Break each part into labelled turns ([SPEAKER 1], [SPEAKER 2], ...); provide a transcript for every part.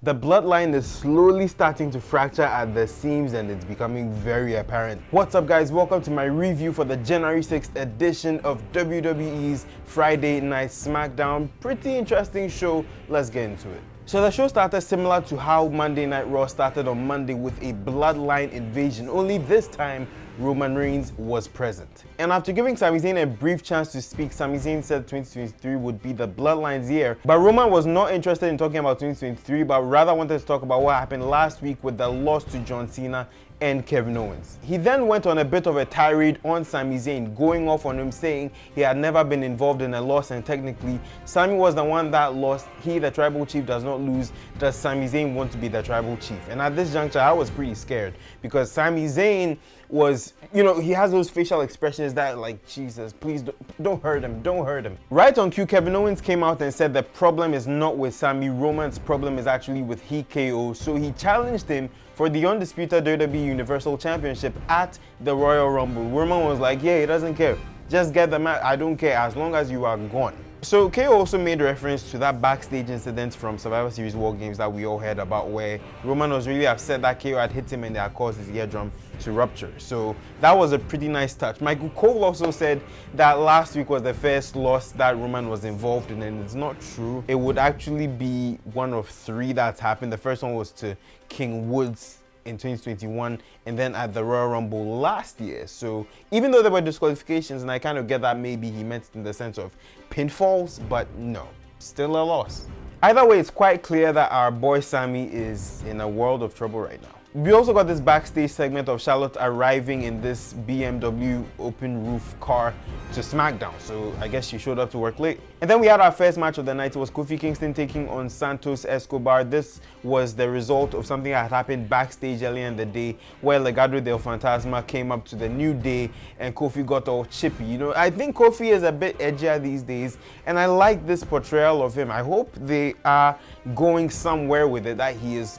[SPEAKER 1] The bloodline is slowly starting to fracture at the seams and it's becoming very apparent. What's up guys, welcome to my review for the January 6th edition of WWE's Friday Night SmackDown. Pretty interesting show, let's get into it. So the show started similar to how Monday Night Raw started on Monday with a bloodline invasion, only this time Roman Reigns was present. And after giving Sami Zayn a brief chance to speak, Sami Zayn said 2023 would be the bloodline's year. But Roman was not interested in talking about 2023, but rather wanted to talk about what happened last week with the loss to John Cena and Kevin Owens. He then went on a bit of a tirade on Sami Zayn, going off on him saying he had never been involved in a loss and technically Sami was the one that lost. He, the tribal chief, does not lose. Does Sami Zayn want to be the tribal chief? And at this juncture, I was pretty scared because Sami Zayn was, he has those facial expressions that like, Jesus, please don't hurt him, don't hurt him. Right on cue, Kevin Owens came out and said the problem is not with Sami, Roman's problem is actually with KO. So he challenged him for the undisputed WWE Universal Championship at the Royal Rumble. Roman was like, yeah, he doesn't care. Just get the match, I don't care, as long as you are gone. So KO also made reference to that backstage incident from Survivor Series War Games that we all heard about, where Roman was really upset that KO had hit him and they had caused his eardrum to rupture. So that was a pretty nice touch. Michael Cole also said that last week was the first loss that Roman was involved in, and it's not true. It would actually be one of three that's happened. The first one was to King Woods in 2021 and then at the Royal Rumble last year. So even though there were disqualifications, and I kind of get that maybe he meant in the sense of pinfalls, but no, still a loss. Either way, it's quite clear that our boy Sami is in a world of trouble right now. We also got this backstage segment of Charlotte arriving in this BMW open roof car to SmackDown. So I guess she showed up to work late. And then we had our first match of the night. It was Kofi Kingston taking on Santos Escobar. This was the result of something that had happened backstage earlier in the day where Legado del Fantasma came up to the New Day and Kofi got all chippy. I think Kofi is a bit edgier these days and I like this portrayal of him. I hope they are going somewhere with it, that he is,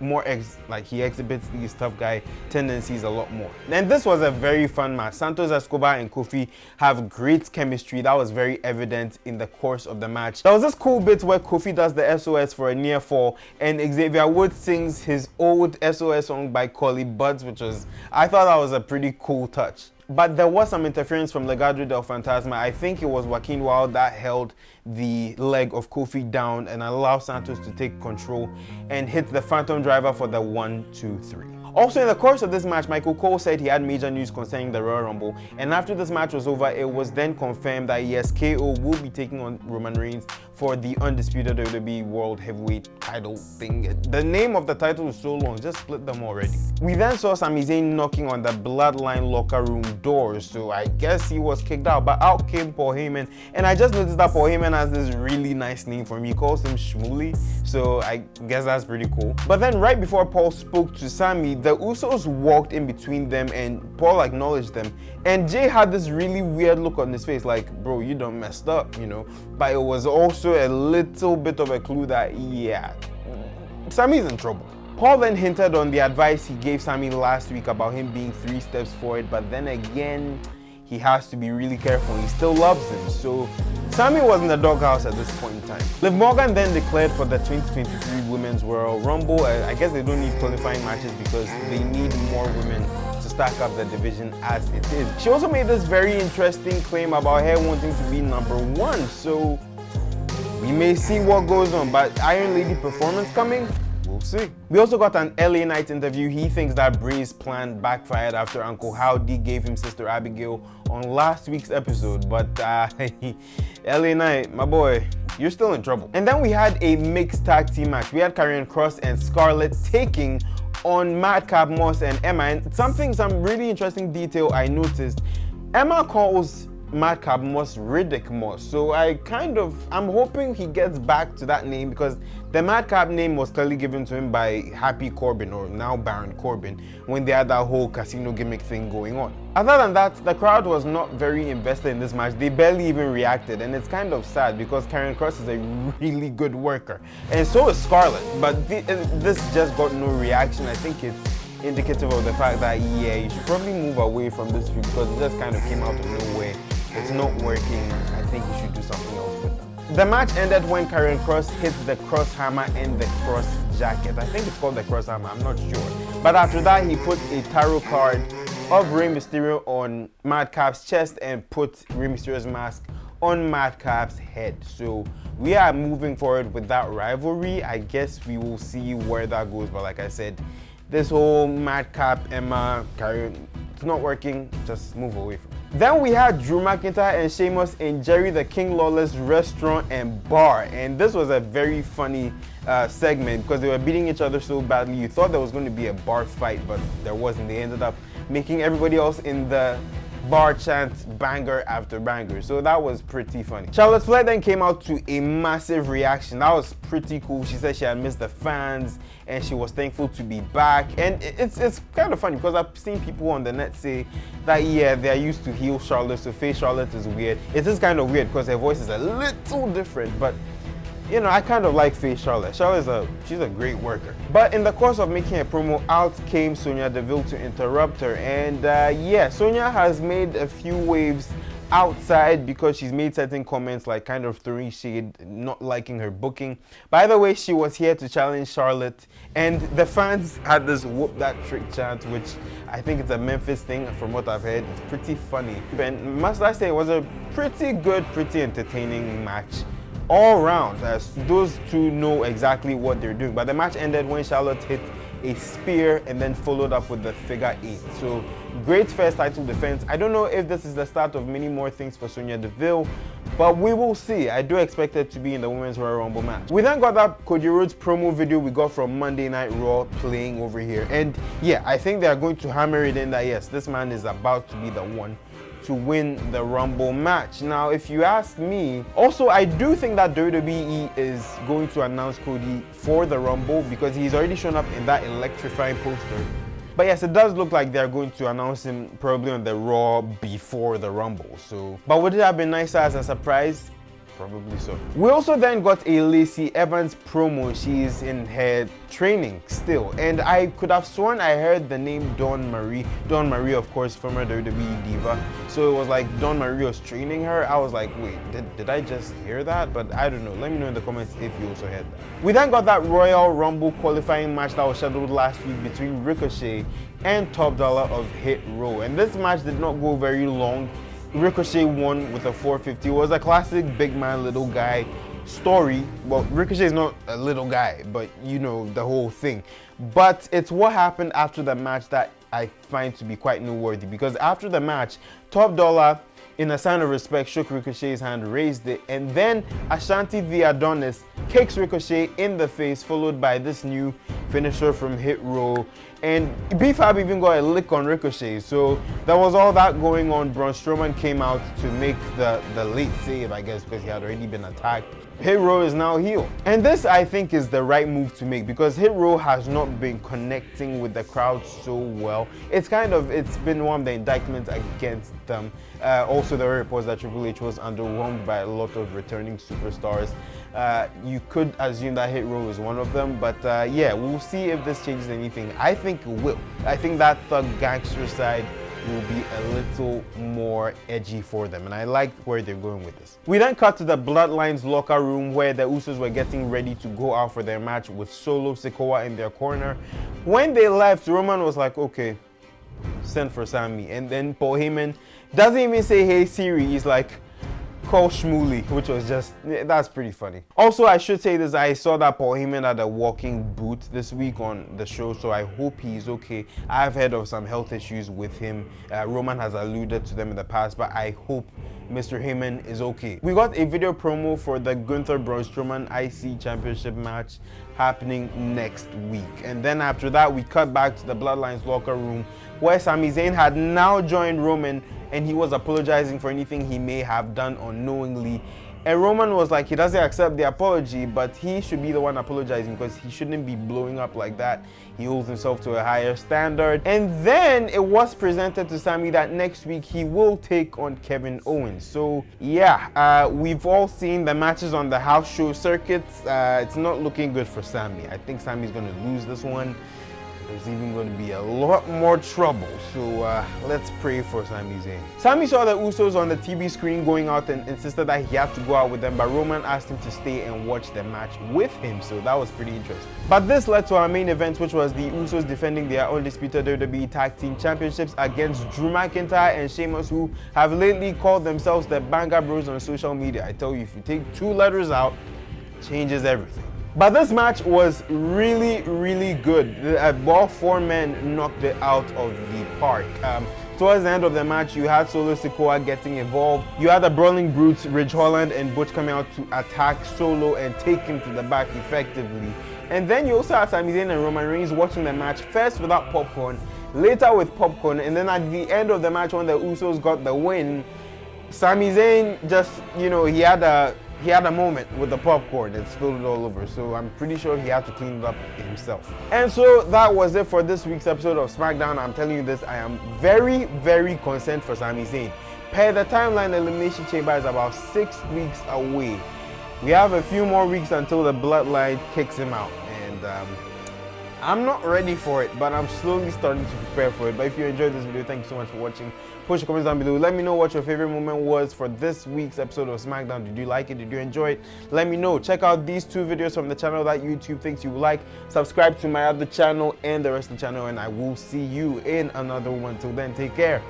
[SPEAKER 1] more he exhibits these tough guy tendencies a lot more. And this was a very fun match. Santos Escobar and Kofi have great chemistry. That was very evident in the course of the match. There was this cool bit where Kofi does the SOS for a near fall and Xavier Woods sings his old SOS song by Collie Buddz, I thought that was a pretty cool touch. But there was some interference from Legado del Fantasma. I think it was Joaquin Wilde that held the leg of Kofi down and allowed Santos to take control and hit the Phantom Driver for the 1, 2, 3. Also, in the course of this match, Michael Cole said he had major news concerning the Royal Rumble, and after this match was over, it was then confirmed that yes, KO will be taking on Roman Reigns for the undisputed WWE World Heavyweight title thing. The name of the title is so long, just split them already. We then saw Sami Zayn knocking on the Bloodline locker room doors, so I guess he was kicked out, but out came Paul Heyman, and I just noticed that Paul Heyman has this really nice name for him. He calls him Shmooly, so I guess that's pretty cool. But then right before Paul spoke to Sami, the Usos walked in between them and Paul acknowledged them, and Jay had this really weird look on his face like, bro, you done messed up, but it was also a little bit of a clue that yeah, Sami's in trouble. Paul then hinted on the advice he gave Sami last week about him being 3 steps forward, but then again, he has to be really careful. He still loves him. So Sami was in the doghouse at this point in time. Liv Morgan then declared for the 2023 Women's Royal Rumble. I guess they don't need qualifying matches because they need more women to stack up the division as it is. She also made this very interesting claim about her wanting to be #1. So we may see what goes on, but Iron Lady performance coming? We'll see. We also got an LA Knight interview. He thinks that Bray's plan backfired after Uncle Howdy gave him Sister Abigail on last week's episode, but LA Knight, my boy, you're still in trouble. And then we had a mixed tag team match. We had Karrion Kross and Scarlett taking on Madcap Moss and Emma, and some really interesting detail I noticed. Emma calls Madcap Moss Riddick Moss, so I'm hoping he gets back to that name because the Madcap name was clearly given to him by Happy Corbin, or now Baron Corbin, when they had that whole casino gimmick thing going on. Other than that, the crowd was not very invested in this match. They barely even reacted, and it's kind of sad because Karrion Kross is a really good worker, and so is Scarlett, but this just got no reaction. I think it's indicative of the fact that yeah, you should probably move away from this feud because it just kind of came out of nowhere. It's not working. I think you should do something else with them. The match ended when Karrion Kross hit the cross hammer and the cross jacket. I think it's called the cross hammer, I'm not sure. But after that, he put a tarot card of Rey Mysterio on Madcap's chest and put Rey Mysterio's mask on Madcap's head. So we are moving forward with that rivalry. I guess we will see where that goes. But like I said, this whole Madcap, Emma, Karrion, it's not working. Just move away from it. Then we had Drew McIntyre and Sheamus in Jerry the King Lawless restaurant and bar. And this was a very funny segment because they were beating each other so badly. You thought there was going to be a bar fight, but there wasn't. They ended up making everybody else in the bar chant banger after banger. So that was pretty funny. Charlotte Flair then came out to a massive reaction. That was pretty cool. She said she had missed the fans and she was thankful to be back. And it's kind of funny because I've seen people on the net say that, yeah, they're used to heel Charlotte, so face Charlotte is weird. It is kind of weird because her voice is a little different, but you know, I kind of like face Charlotte. She's a great worker. But in the course of making a promo, out came Sonya Deville to interrupt her. And yeah, Sonya has made a few waves outside because she's made certain comments like kind of throwing shade, not liking her booking. By the way, she was here to challenge Charlotte, and the fans had this whoop that trick chant, which I think it's a Memphis thing from what I've heard. It's pretty funny. And must I say, it was a pretty good, pretty entertaining match all round, as those two know exactly what they're doing. But the match ended when Charlotte hit a spear and then followed up with the figure 8. So great first title defense. I don't know if this is the start of many more things for Sonya Deville, but we will see. I do expect it to be in the Women's Royal Rumble match. We then got that Cody Rhodes promo video we got from Monday Night Raw playing over here. And yeah, I think they are going to hammer it in that yes, this man is about to be the one to win the Rumble match. Now, if you ask me, also I do think that WWE is going to announce Cody for the Rumble because he's already shown up in that electrifying poster. But yes, it does look like they're going to announce him probably on the Raw before the Rumble. So, but would it have been nicer as a surprise? Probably so. We also then got a Lacey Evans promo. She's in her training still, and I could have sworn I heard the name Dawn Marie. Dawn Marie, of course, former WWE diva. So it was like Dawn Marie was training her. I was like, wait, did I just hear that? But I don't know. Let me know in the comments if you also heard that. We then got that Royal Rumble qualifying match that was scheduled last week between Ricochet and Top Dollar of Hit Row, and this match did not go very long. Ricochet won with a 450. It was a classic big man, little guy story. Well, Ricochet is not a little guy, but you know the whole thing. But it's what happened after the match that I find to be quite noteworthy, because after the match, Top Dollar, in a sign of respect, shook Ricochet's hand, raised it, and then Ashanti the Adonis kicks Ricochet in the face, followed by this new finisher from Hit Row. And B-Fab even got a lick on Ricochet. So there was all that going on. Braun Strowman came out to make the late save, I guess, because he had already been attacked. Hit Row is now heel. And this, I think, is the right move to make because Hit Row has not been connecting with the crowd so well. It's been one of the indictments against them. Also, there were reports that Triple H was underwhelmed by a lot of returning superstars. You could assume that Hit Row is one of them, but yeah, we'll see if this changes anything. I think it will. I think that thug gangster side will be a little more edgy for them, and I like where they're going with this. We then cut to the Bloodline's locker room where the Usos were getting ready to go out for their match with Solo Sikoa in their corner. When they left, Roman was like, okay, send for Sami, and then Paul Heyman doesn't even say hey Siri, he's like, call Shmooly, which was just, that's pretty funny. Also, I should say this, I saw that Paul Heyman had a walking boot this week on the show, so I hope he's okay. I've heard of some health issues with him. Roman has alluded to them in the past, but I hope Mr. Heyman is okay. We got a video promo for the Gunther Braun Strowman IC Championship match happening next week. And then after that, we cut back to the Bloodline's locker room where Sami Zayn had now joined Roman, and he was apologizing for anything he may have done unknowingly. And Roman was like, he doesn't accept the apology, but he should be the one apologizing because he shouldn't be blowing up like that. He holds himself to a higher standard. And then it was presented to Sami that next week he will take on Kevin Owens. So yeah, we've all seen the matches on the house show circuits. It's not looking good for Sami. I think Sami's going to lose this one. there's even going to be a lot more trouble. So let's pray for Sami Zayn. Sami saw the Usos on the TV screen going out and insisted that he had to go out with them, but Roman asked him to stay and watch the match with him. So that was pretty interesting. But this led to our main event, which was the Usos defending their undisputed WWE Tag Team Championships against Drew McIntyre and Sheamus, who have lately called themselves the Banger Bros on social media. I tell you, if you take 2 letters out, changes everything. But this match was really, really good. All 4 men knocked it out of the park. Towards the end of the match, you had Solo Sikoa getting involved. You had the Brawling Brutes, Ridge Holland and Butch coming out to attack Solo and take him to the back effectively. And then you also had Sami Zayn and Roman Reigns watching the match, first without popcorn, later with popcorn, and then at the end of the match when the Usos got the win, Sami Zayn just, you know, he had a moment with the popcorn and spilled it all over, so I'm pretty sure he had to clean it up himself. And so that was it for this week's episode of SmackDown. I'm telling you this, I am very, very concerned for Sami Zayn. Per the timeline, the Elimination Chamber is about 6 weeks away. We have a few more weeks until the Bloodline kicks him out, and I'm not ready for it, but I'm slowly starting to prepare for it. But if you enjoyed this video, thank you so much for watching. Push your comments down below. Let me know what your favorite moment was for this week's episode of SmackDown. Did you like it? Did you enjoy it? Let me know. Check out these 2 videos from the channel that YouTube thinks you like. Subscribe to my other channel and the rest of the channel, and I will see you in another one. Till then, take care.